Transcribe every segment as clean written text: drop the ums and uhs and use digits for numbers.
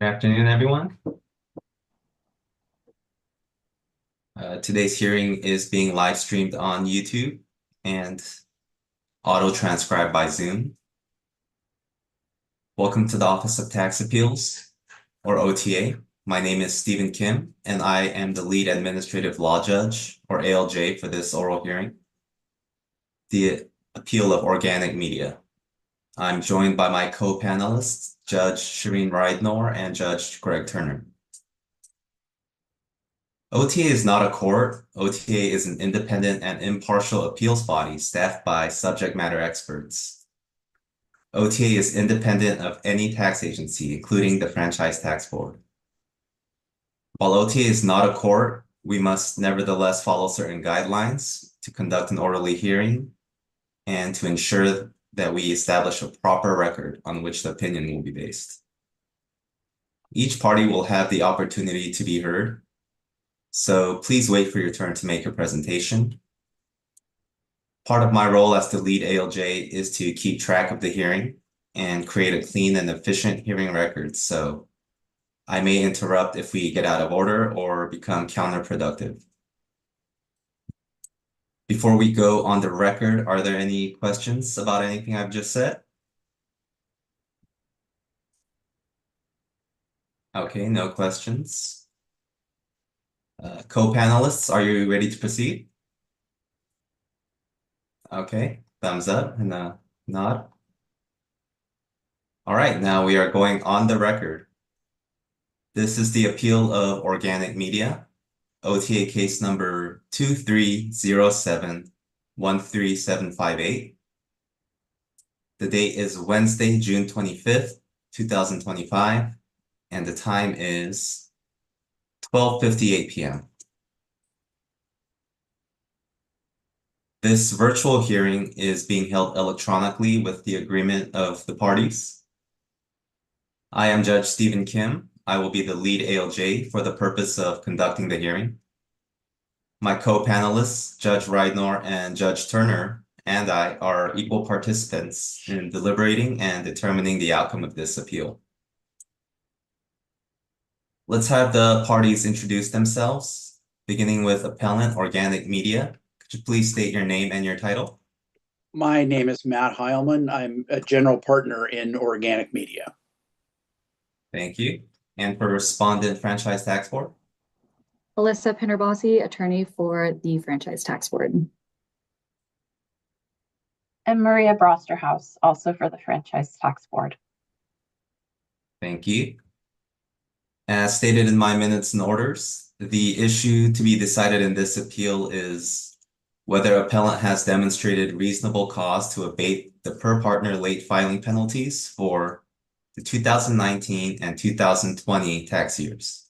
Good afternoon, everyone. Today's hearing is being live streamed on YouTube and auto transcribed by Zoom. Welcome to the Office of Tax Appeals, or OTA. My name is Stephen Kim, and I am the lead administrative law judge, or ALJ, for this oral hearing, the appeal of organic media. I'm joined by my co-panelists, Judge Shireen Ridenour and Judge Greg Turner. OTA is not a court. OTA is an independent and impartial appeals body staffed by subject matter experts. OTA is independent of any tax agency, including the Franchise Tax Board. While OTA is not a court, we must nevertheless follow certain guidelines to conduct an orderly hearing and to ensure that we establish a proper record on which the opinion will be based. Each party will have the opportunity to be heard. So please wait for your turn to make your presentation. Part of my role as the lead ALJ is to keep track of the hearing and create a clean and efficient hearing record. So I may interrupt if we get out of order or become counterproductive. Before we go on the record, are there any questions about anything I've just said? Okay, no questions. Co-panelists, are you ready to proceed? Okay, thumbs up and a nod. All right, now we are going on the record. This is the appeal of organic media, OTA case number 2307-13758. The date is Wednesday, June 25th, 2025, and the time is 12:58 p.m. This virtual hearing is being held electronically with the agreement of the parties. I am Judge Stephen Kim. I will be the lead ALJ for the purpose of conducting the hearing. My co-panelists, Judge Ridenour and Judge Turner, and I are equal participants in deliberating and determining the outcome of this appeal. Let's have the parties introduce themselves, beginning with Appellant Organic Media. Could you please state your name and your title? My name is Matt Heilman. I'm a general partner in Organic Media. Thank you. And for Respondent Franchise Tax Board? Alyssa Pinnerbossi, attorney for the Franchise Tax Board. And Maria Brosterhouse, also for the Franchise Tax Board. Thank you. As stated in my minutes and orders, the issue to be decided in this appeal is whether appellant has demonstrated reasonable cause to abate the per partner late filing penalties for the 2019 and 2020 tax years.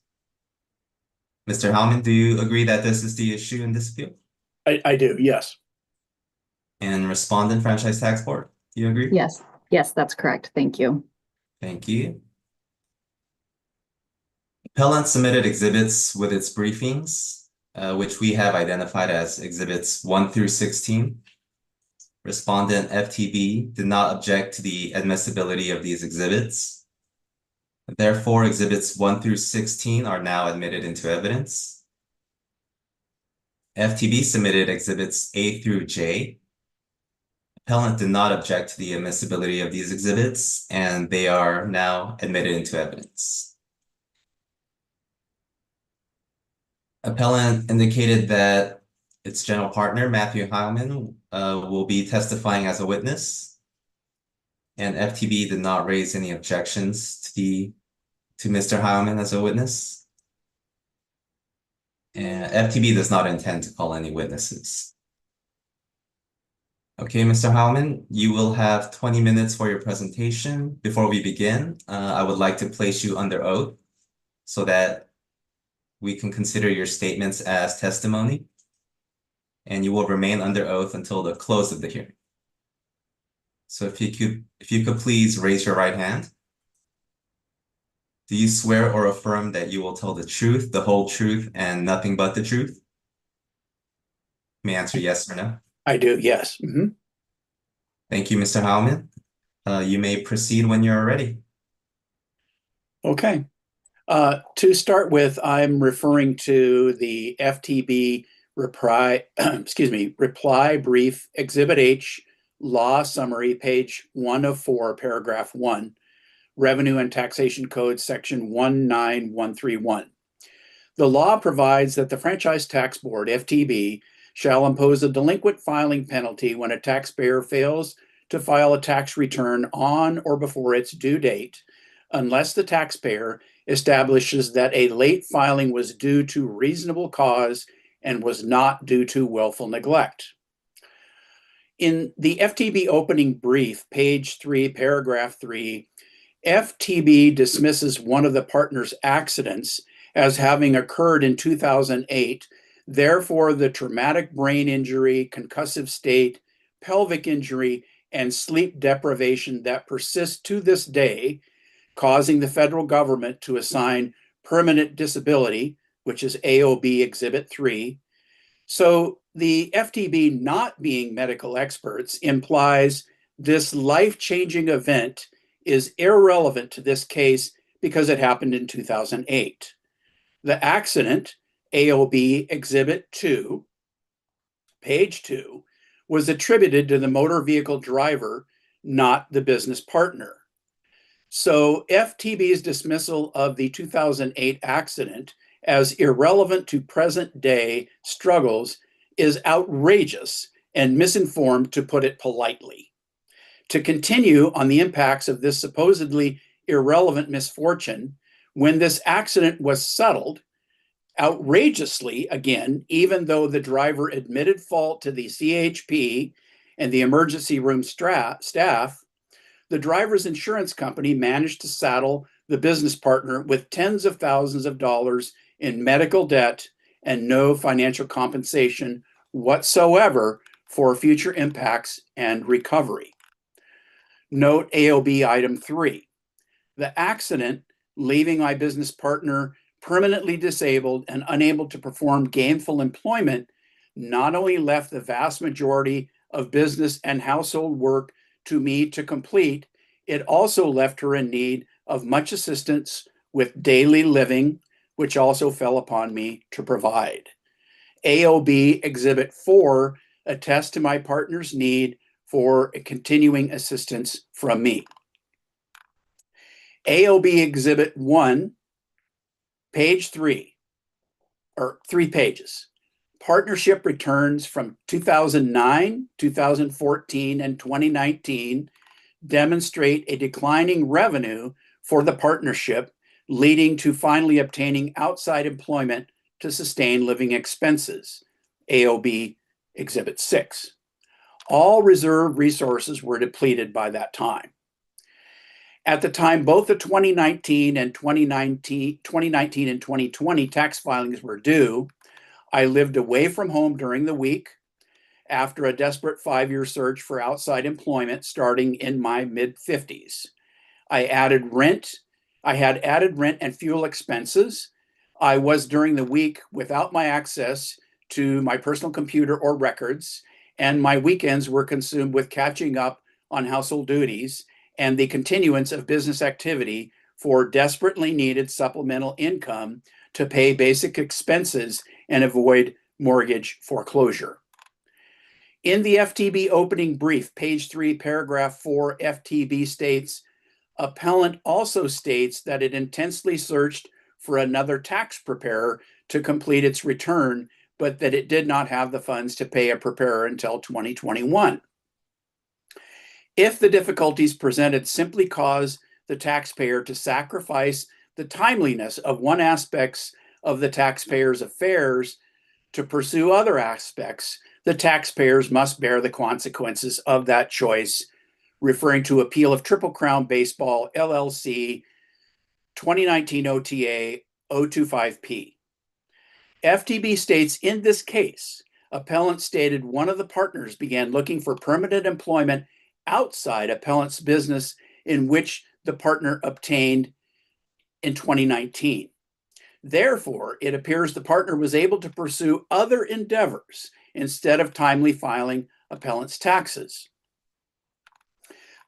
Mr. Howman, do you agree that this is the issue in this appeal? I do, yes. And Respondent Franchise Tax Board, do you agree? Yes, that's correct. Thank you. Thank you. Appellant submitted exhibits with its briefings, which we have identified as exhibits 1 through 16. Respondent FTB did not object to the admissibility of these exhibits. Therefore, exhibits 1 through 16 are now admitted into evidence. FTB submitted exhibits A through J. Appellant did not object to the admissibility of these exhibits, and they are now admitted into evidence. Appellant indicated that its general partner, Matthew Heilman, will be testifying as a witness, and FTB did not raise any objections to Mr. Heilman as a witness. And FTB does not intend to call any witnesses. Okay, Mr. Heilman, you will have 20 minutes for your presentation. Before we begin, I would like to place you under oath so that we can consider your statements as testimony, and you will remain under oath until the close of the hearing. So if you could please raise your right hand. Do you swear or affirm that you will tell the truth, the whole truth, and nothing but the truth? You may answer yes or no. I do, yes. Thank you, Mr. Heilman. You may proceed when you're ready. Okay. To start with, I'm referring to the FTB reply, reply brief, Exhibit H, Law Summary, page 1 of 4, paragraph 1, Revenue and Taxation Code, section 19131. The law provides that the Franchise Tax Board, FTB, shall impose a delinquent filing penalty when a taxpayer fails to file a tax return on or before its due date, unless the taxpayer establishes that a late filing was due to reasonable cause and was not due to willful neglect. In the FTB opening brief, page 3, paragraph 3, FTB dismisses one of the partner's accidents as having occurred in 2008. Therefore, the traumatic brain injury, concussive state, pelvic injury, and sleep deprivation that persists to this day, causing the federal government to assign permanent disability, which is AOB Exhibit 3. So the FTB not being medical experts implies this life-changing event is irrelevant to this case because it happened in 2008. The accident, AOB Exhibit 2, page 2, was attributed to the motor vehicle driver, not the business partner. So FTB's dismissal of the 2008 accident as irrelevant to present day struggles is outrageous and misinformed, to put it politely. To continue on the impacts of this supposedly irrelevant misfortune, when this accident was settled, outrageously again, even though the driver admitted fault to the CHP and the emergency room staff, the driver's insurance company managed to saddle the business partner with tens of thousands of dollars in medical debt and no financial compensation whatsoever for future impacts and recovery. Note AOB item 3. The accident, leaving my business partner permanently disabled and unable to perform gainful employment, not only left the vast majority of business and household work to me to complete, it also left her in need of much assistance with daily living, which also fell upon me to provide. AOB Exhibit 4 attests to my partner's need for a continuing assistance from me. AOB Exhibit 1, page 3, or 3 pages. Partnership returns from 2009, 2014, and 2019 demonstrate a declining revenue for the partnership, leading to finally obtaining outside employment to sustain living expenses. AOB Exhibit 6. All reserve resources were depleted by that time. At the time, both the 2019 and 2020 tax filings were due, I lived away from home during the week after a desperate 5-year search for outside employment starting in my mid-50s. I had added rent and fuel expenses. I was during the week without my access to my personal computer or records, and my weekends were consumed with catching up on household duties and the continuance of business activity for desperately needed supplemental income to pay basic expenses and avoid mortgage foreclosure. In the FTB opening brief, page 3, paragraph 4, FTB states, appellant also states that it intensely searched for another tax preparer to complete its return, but that it did not have the funds to pay a preparer until 2021. If the difficulties presented simply cause the taxpayer to sacrifice the timeliness of one aspect of the taxpayer's affairs to pursue other aspects, the taxpayers must bear the consequences of that choice, referring to Appeal of Triple Crown Baseball, LLC, 2019 OTA 025P. FTB states in this case, appellant stated one of the partners began looking for permanent employment outside appellant's business in which the partner obtained in 2019. Therefore, it appears the partner was able to pursue other endeavors instead of timely filing appellant's taxes.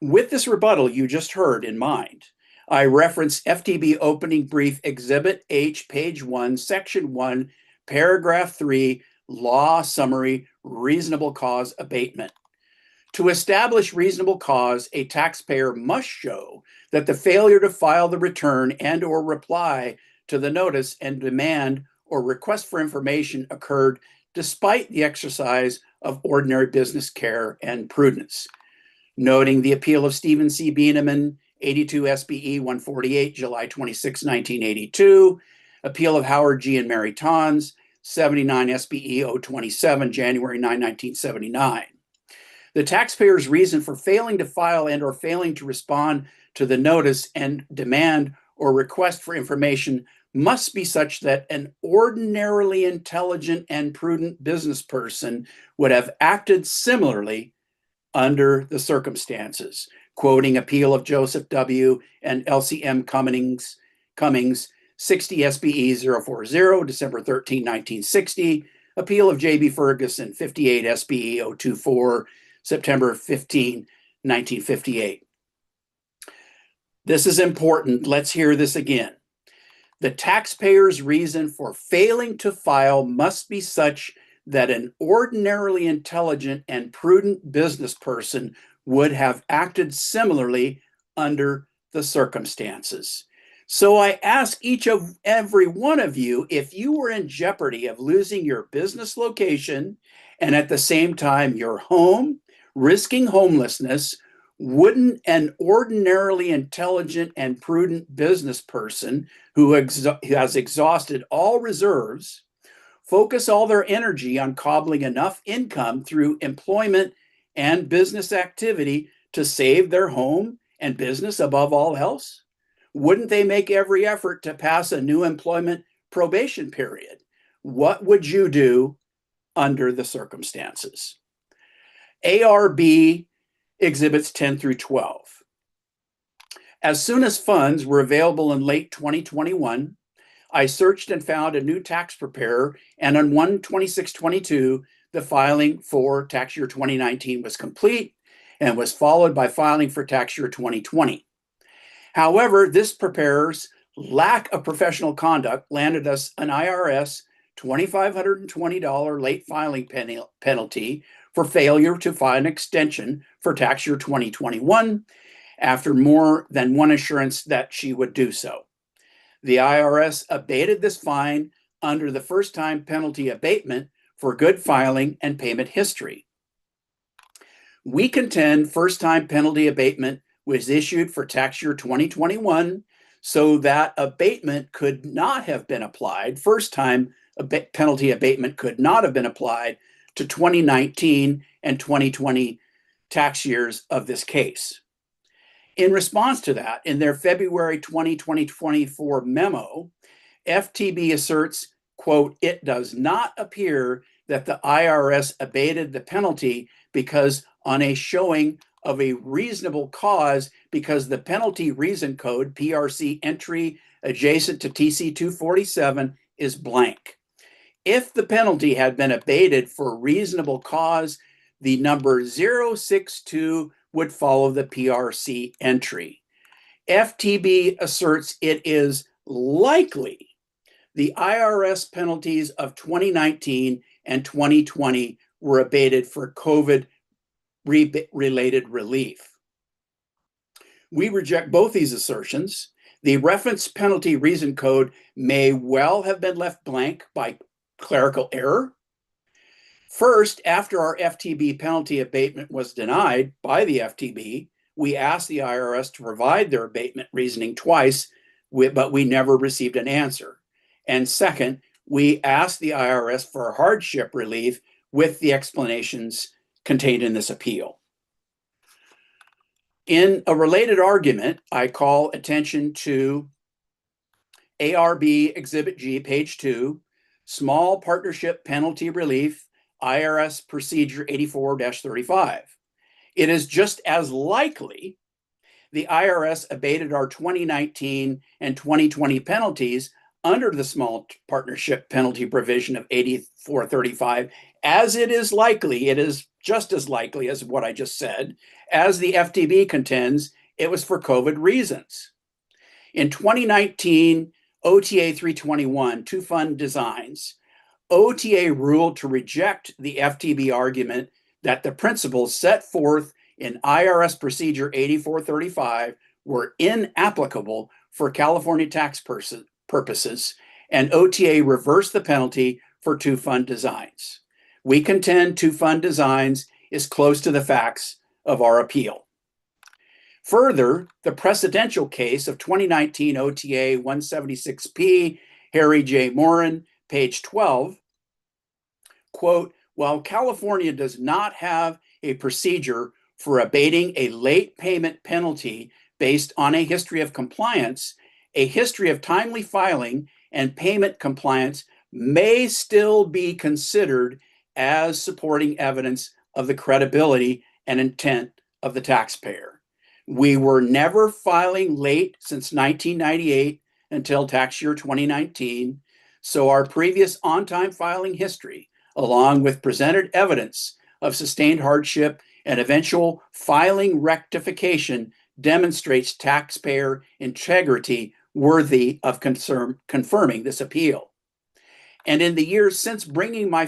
With this rebuttal you just heard in mind, I reference FTB opening brief Exhibit H, page 1, section 1, paragraph 3, law summary, reasonable cause abatement. To establish reasonable cause, a taxpayer must show that the failure to file the return and or reply to the notice and demand or request for information occurred despite the exercise of ordinary business care and prudence. Noting the appeal of Stephen C. Bieneman, 82 SBE 148, July 26, 1982, appeal of Howard G. and Mary Tons, 79 SBE 027, January 9, 1979. The taxpayer's reason for failing to file and or failing to respond to the notice and demand or request for information must be such that an ordinarily intelligent and prudent business person would have acted similarly under the circumstances. Quoting appeal of Joseph W. and LCM Cummings, 60 SBE 040, December 13, 1960. Appeal of J.B. Ferguson, 58 SBE 024, September 15, 1958. This is important. Let's hear this again. The taxpayer's reason for failing to file must be such that an ordinarily intelligent and prudent business person would have acted similarly under the circumstances. So I ask every one of you, if you were in jeopardy of losing your business location and at the same time your home, risking homelessness, wouldn't an ordinarily intelligent and prudent business person who has exhausted all reserves focus all their energy on cobbling enough income through employment and business activity to save their home and business above all else? Wouldn't they make every effort to pass a new employment probation period? What would you do under the circumstances? ARB Exhibits 10 through 12. As soon as funds were available in late 2021, I searched and found a new tax preparer, and on 1/26/22, the filing for tax year 2019 was complete and was followed by filing for tax year 2020. However, this preparer's lack of professional conduct landed us an IRS $2,520 late filing penalty for failure to file an extension for tax year 2021 after more than one assurance that she would do so. The IRS abated this fine under the first-time penalty abatement for good filing and payment history. We contend first-time penalty abatement was issued for tax year 2021 so that abatement could not have been applied. First-time penalty abatement could not have been applied to 2019 and 2020 tax years of this case. In response to that, in their February 2024 memo, FTB asserts, quote, "It does not appear that the IRS abated the penalty because on a showing of a reasonable cause because the penalty reason code, PRC entry adjacent to TC 247 is blank. If the penalty had been abated for reasonable cause, the number 062 would follow the PRC entry. FTB asserts it is likely the IRS penalties of 2019 and 2020 were abated for COVID-related relief. We reject both these assertions. The reference penalty reason code may well have been left blank by clerical error. First, after our FTB penalty abatement was denied by the FTB, we asked the IRS to provide their abatement reasoning twice, but we never received an answer. And second, we asked the IRS for hardship relief with the explanations contained in this appeal. In a related argument, I call attention to ARB Exhibit G, page 2, Small Partnership Penalty Relief, IRS Procedure 84-35. It is just as likely the IRS abated our 2019 and 2020 penalties under the small partnership penalty provision of 84-35, as it is just as likely as what I just said, as the FTB contends it was for COVID reasons. In 2019, OTA 321, Two Fund Designs, OTA ruled to reject the FTB argument that the principles set forth in IRS Procedure 8435 were inapplicable for California tax purposes, and OTA reversed the penalty for Two Fund Designs. We contend Two Fund Designs is close to the facts of our appeal. Further, the precedential case of 2019 OTA 176P, Harry J. Morin, page 12, quote, while California does not have a procedure for abating a late payment penalty based on a history of compliance, a history of timely filing and payment compliance may still be considered as supporting evidence of the credibility and intent of the taxpayer. We were never filing late since 1998 until tax year 2019, so our previous on-time filing history, along with presented evidence of sustained hardship and eventual filing rectification, demonstrates taxpayer integrity worthy of confirming this appeal. And in the years since bringing my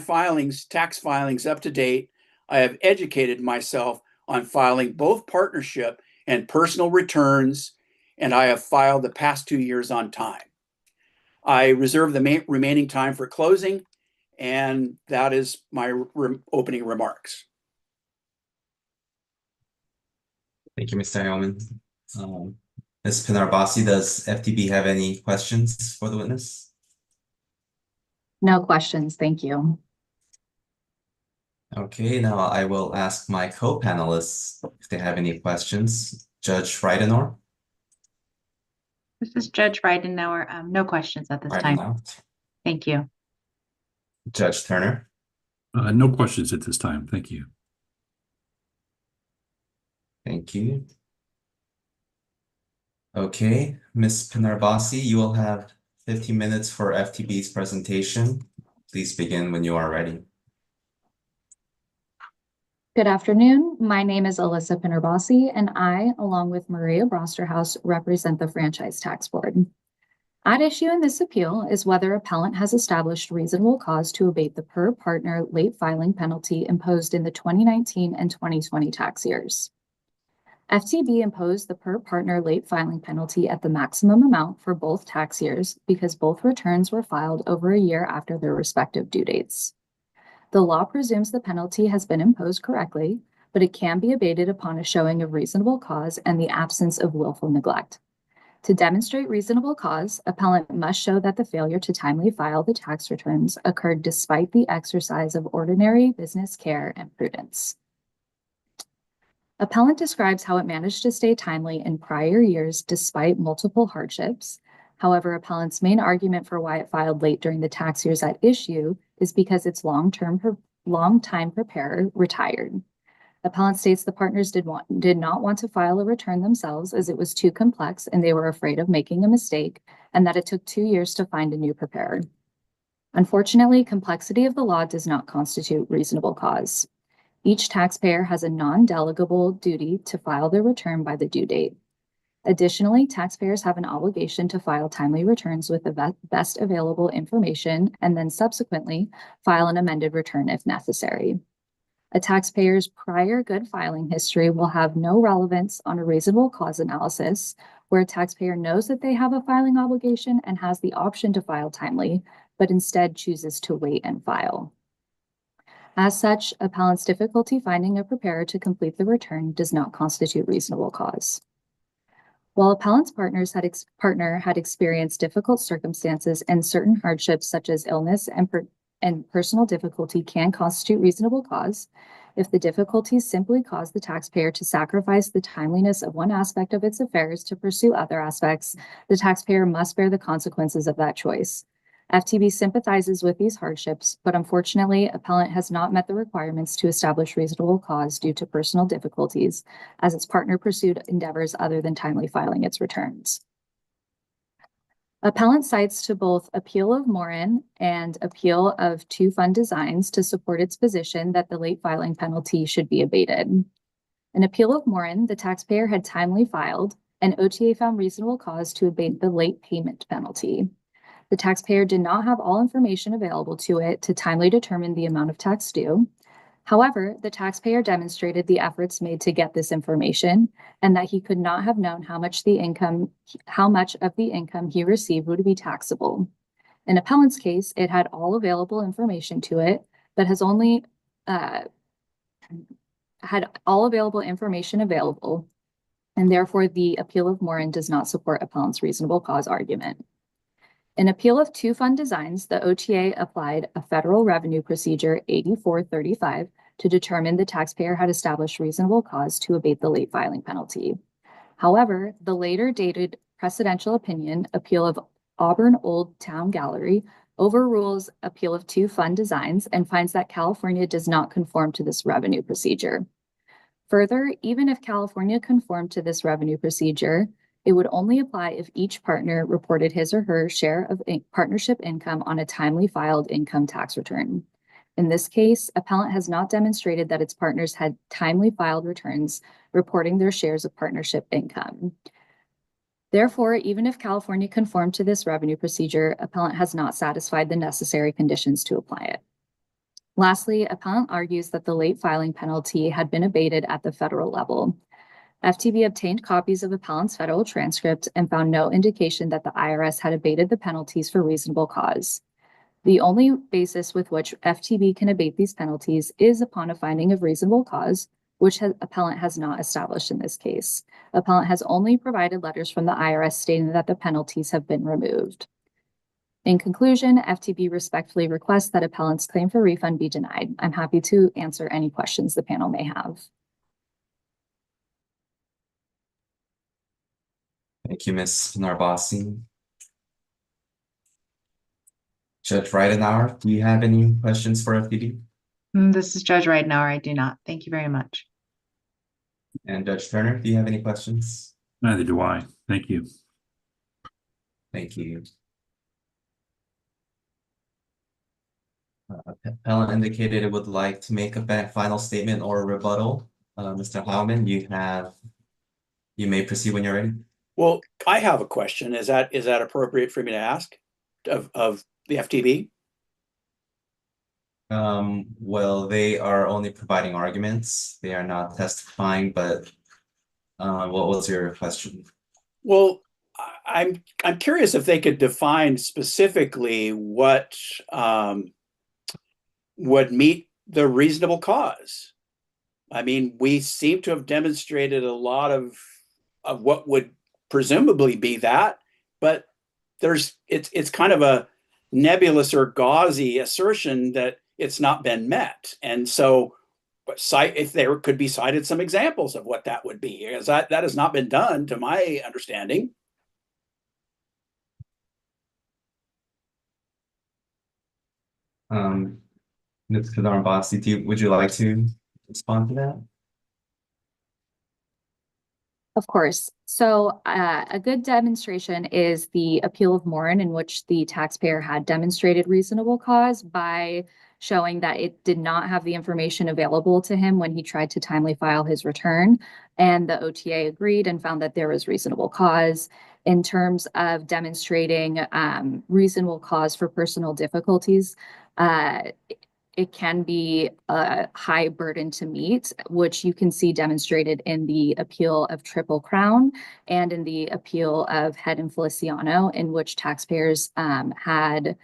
tax filings up to date, I have educated myself on filing both partnership and personal returns, and I have filed the past 2 years on time. I reserve the remaining time for closing, and that is my opening remarks. Thank you, Mr. Heilman. Ms. Pinarbasi, does FTB have any questions for the witness? No questions, thank you. Okay, now I will ask my co-panelists if they have any questions. Judge Freidenauer? This is Judge Freidenauer. No questions at this time. Thank you. Judge Turner? No questions at this time. Thank you. Thank you. Okay, Ms. Pinarbasi, you will have 15 minutes for FTB's presentation. Please begin when you are ready. Good afternoon. My name is Alyssa Pinarbasi, and I, along with Maria Brosterhouse, represent the Franchise Tax Board. At issue in this appeal is whether appellant has established reasonable cause to abate the per partner late filing penalty imposed in the 2019 and 2020 tax years. FTB imposed the per partner late filing penalty at the maximum amount for both tax years because both returns were filed over a year after their respective due dates. The law presumes the penalty has been imposed correctly, but it can be abated upon a showing of reasonable cause and the absence of willful neglect. To demonstrate reasonable cause, appellant must show that the failure to timely file the tax returns occurred despite the exercise of ordinary business care and prudence. Appellant describes how it managed to stay timely in prior years despite multiple hardships. However, appellant's main argument for why it filed late during the tax years at issue is because its long-time preparer retired. Appellant states the partners did not want to file a return themselves as it was too complex and they were afraid of making a mistake, and that it took 2 years to find a new preparer. Unfortunately, complexity of the law does not constitute reasonable cause. Each taxpayer has a non-delegable duty to file their return by the due date. Additionally, taxpayers have an obligation to file timely returns with the best available information and then subsequently file an amended return if necessary. A taxpayer's prior good filing history will have no relevance on a reasonable cause analysis, where a taxpayer knows that they have a filing obligation and has the option to file timely, but instead chooses to wait and file. As such, appellant's difficulty finding a preparer to complete the return does not constitute reasonable cause. While appellant's partner had experienced difficult circumstances and certain hardships such as illness and personal difficulty can constitute reasonable cause, if the difficulties simply cause the taxpayer to sacrifice the timeliness of one aspect of its affairs to pursue other aspects, the taxpayer must bear the consequences of that choice. FTB sympathizes with these hardships, but unfortunately, appellant has not met the requirements to establish reasonable cause due to personal difficulties, as its partner pursued endeavors other than timely filing its returns. Appellant cites to both appeal of Morin and appeal of Two Fund Designs to support its position that the late filing penalty should be abated. In appeal of Morin, the taxpayer had timely filed, and OTA found reasonable cause to abate the late payment penalty. The taxpayer did not have all information available to it to timely determine the amount of tax due. However, the taxpayer demonstrated the efforts made to get this information and that he could not have known how much of the income he received would be taxable. In appellant's case, it had all available information to it, but had all available information available, and therefore the appeal of Morin does not support appellant's reasonable cause argument. In appeal of two fund designs, the OTA applied a federal revenue procedure 8435 to determine the taxpayer had established reasonable cause to abate the late filing penalty. However, the later dated precedential opinion, appeal of Auburn Old Town Gallery, overrules appeal of two fund designs and finds that California does not conform to this revenue procedure. Further, even if California conformed to this revenue procedure, it would only apply if each partner reported his or her share of partnership income on a timely filed income tax return. In this case, appellant has not demonstrated that its partners had timely filed returns reporting their shares of partnership income. Therefore, even if California conformed to this revenue procedure, appellant has not satisfied the necessary conditions to apply it. Lastly, appellant argues that the late filing penalty had been abated at the federal level. FTB obtained copies of appellant's federal transcript and found no indication that the IRS had abated the penalties for reasonable cause. The only basis with which FTB can abate these penalties is upon a finding of reasonable cause, which appellant has not established in this case. Appellant has only provided letters from the IRS stating that the penalties have been removed. In conclusion, FTB respectfully requests that appellant's claim for refund be denied. I'm happy to answer any questions the panel may have. Thank you, Ms. Narbasi. Judge Ridenhour, do you have any questions for FTB? This is Judge Ridenhour. I do not. Thank you very much. And Judge Turner, do you have any questions? Neither do I. Thank you. Thank you. Appellant indicated it would like to make a final statement or a rebuttal. Mr. Howman, you may proceed when you're ready. Well, I have a question. Is that appropriate for me to ask of the FTB? Well, they are only providing arguments. They are not testifying, but what was your question? Well, I'm curious if they could define specifically what would meet the reasonable cause. I mean, we seem to have demonstrated a lot of what would presumably be that, but it's kind of a nebulous or gauzy assertion that it's not been met. And so if there could be cited some examples of what that would be, because that has not been done to my understanding. Ms. Narbasi, would you like to respond to that? Of course. So a good demonstration is the appeal of Morin, in which the taxpayer had demonstrated reasonable cause by showing that it did not have the information available to him when he tried to timely file his return. And the OTA agreed and found that there was reasonable cause. In terms of demonstrating reasonable cause for personal difficulties, it can be a high burden to meet, which you can see demonstrated in the appeal of Triple Crown and in the appeal of Head and Feliciano, in which taxpayers had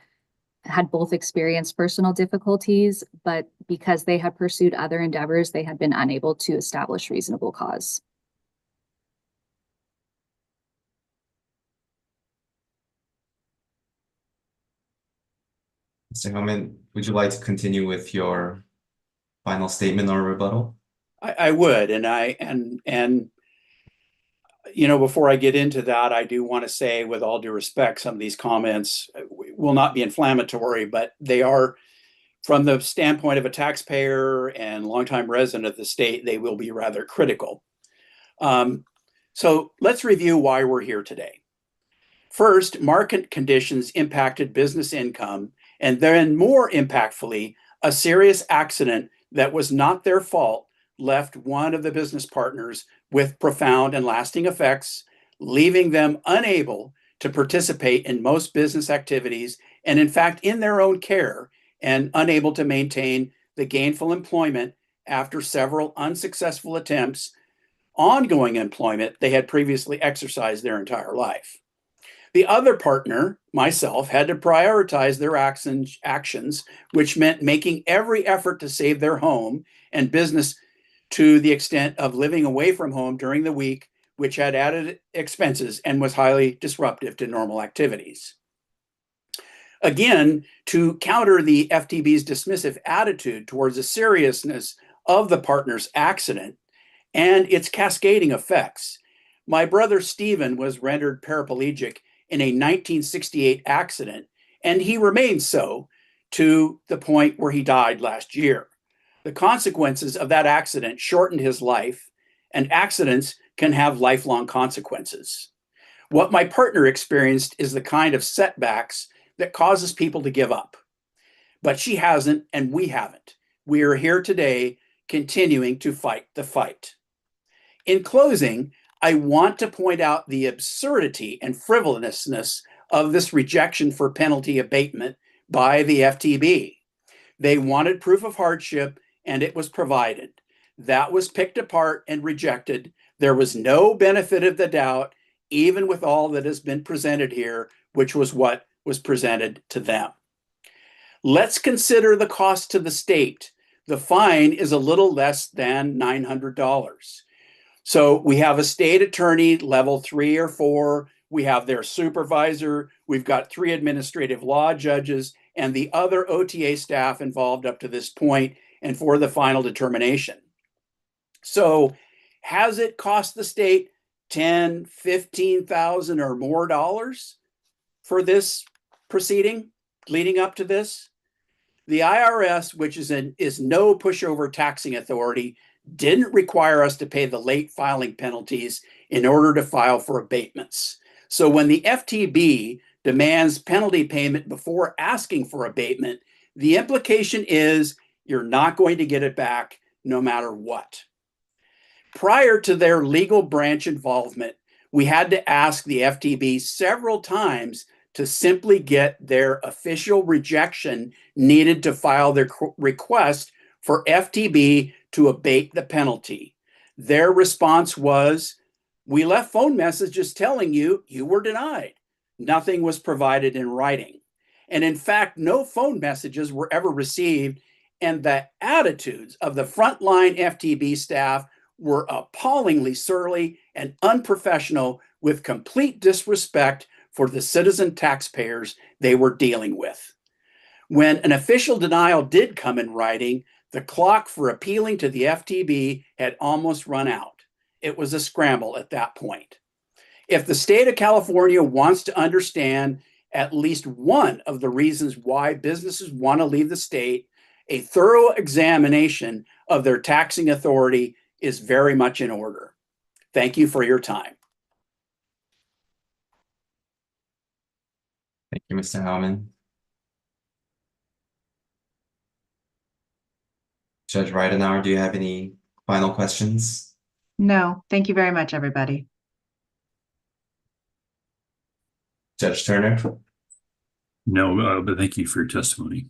both experienced personal difficulties, but because they had pursued other endeavors, they had been unable to establish reasonable cause. Mr. Hellman, would you like to continue with your final statement or rebuttal? I would, and you know, before I get into that, I do want to say, with all due respect, some of these comments will not be inflammatory, but they are, from the standpoint of a taxpayer and longtime resident of the state, they will be rather critical. So let's review why we're here today. First, market conditions impacted business income, and then more impactfully, a serious accident that was not their fault left one of the business partners with profound and lasting effects leaving them unable to participate in most business activities and, in fact, in their own care, and unable to maintain the gainful employment after several unsuccessful attempts, ongoing employment they had previously exercised their entire life. The other partner, myself, had to prioritize their actions, which meant making every effort to save their home and business to the extent of living away from home during the week, which had added expenses and was highly disruptive to normal activities. Again, to counter the FTB's dismissive attitude towards the seriousness of the partner's accident and its cascading effects, my brother Stephen was rendered paraplegic in a 1968 accident, and he remains so to the point where he died last year. The consequences of that accident shortened his life, and accidents can have lifelong consequences. What my partner experienced is the kind of setbacks that causes people to give up. But she hasn't, and we haven't. We are here today continuing to fight the fight. In closing, I want to point out the absurdity and frivolousness of this rejection for penalty abatement by the FTB. They wanted proof of hardship, and it was provided. That was picked apart and rejected. There was no benefit of the doubt, even with all that has been presented here, which was what was presented to them. Let's consider the cost to the state. The fine is a little less than $900. So we have a state attorney, level 3 or 4. We have their supervisor. We've got 3 administrative law judges and the other OTA staff involved up to this point and for the final determination. So has it cost the state $10,000, $15,000 or more dollars for this proceeding leading up to this? The IRS, which is no pushover taxing authority, didn't require us to pay the late filing penalties in order to file for abatements. So when the FTB demands penalty payment before asking for abatement, the implication is you're not going to get it back no matter what. Prior to their legal branch involvement, we had to ask the FTB several times to simply get their official rejection needed to file their request for FTB to abate the penalty. Their response was, "We left phone messages telling you you were denied." Nothing was provided in writing. And in fact, no phone messages were ever received, and the attitudes of the frontline FTB staff were appallingly surly and unprofessional, with complete disrespect for the citizen taxpayers they were dealing with. When an official denial did come in writing, the clock for appealing to the FTB had almost run out. It was a scramble at that point. If the state of California wants to understand at least one of the reasons why businesses want to leave the state, a thorough examination of their taxing authority is very much in order. Thank you for your time. Thank you, Mr. Howman. Judge Ridenhour, do you have any final questions? No, thank you very much, everybody. Judge Turner? No, but thank you for your testimony.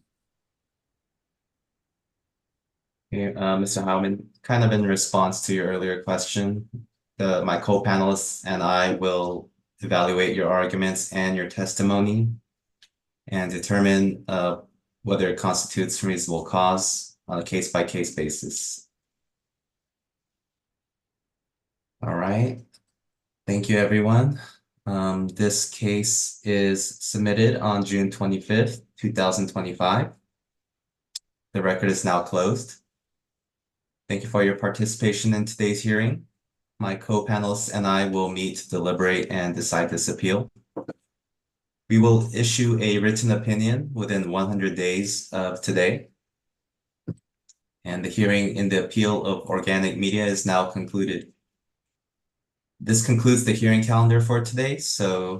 Okay, Mr. Howman, kind of in response to your earlier question, my co-panelists and I will evaluate your arguments and your testimony and determine whether it constitutes reasonable cause on a case-by-case basis. All right. Thank you, everyone. This case is submitted on June 25th, 2025. The record is now closed. Thank you for your participation in today's hearing. My co-panelists and I will meet to deliberate and decide this appeal. We will issue a written opinion within 100 days of today. And the hearing in the appeal of Organic Media is now concluded. This concludes the hearing calendar for today, so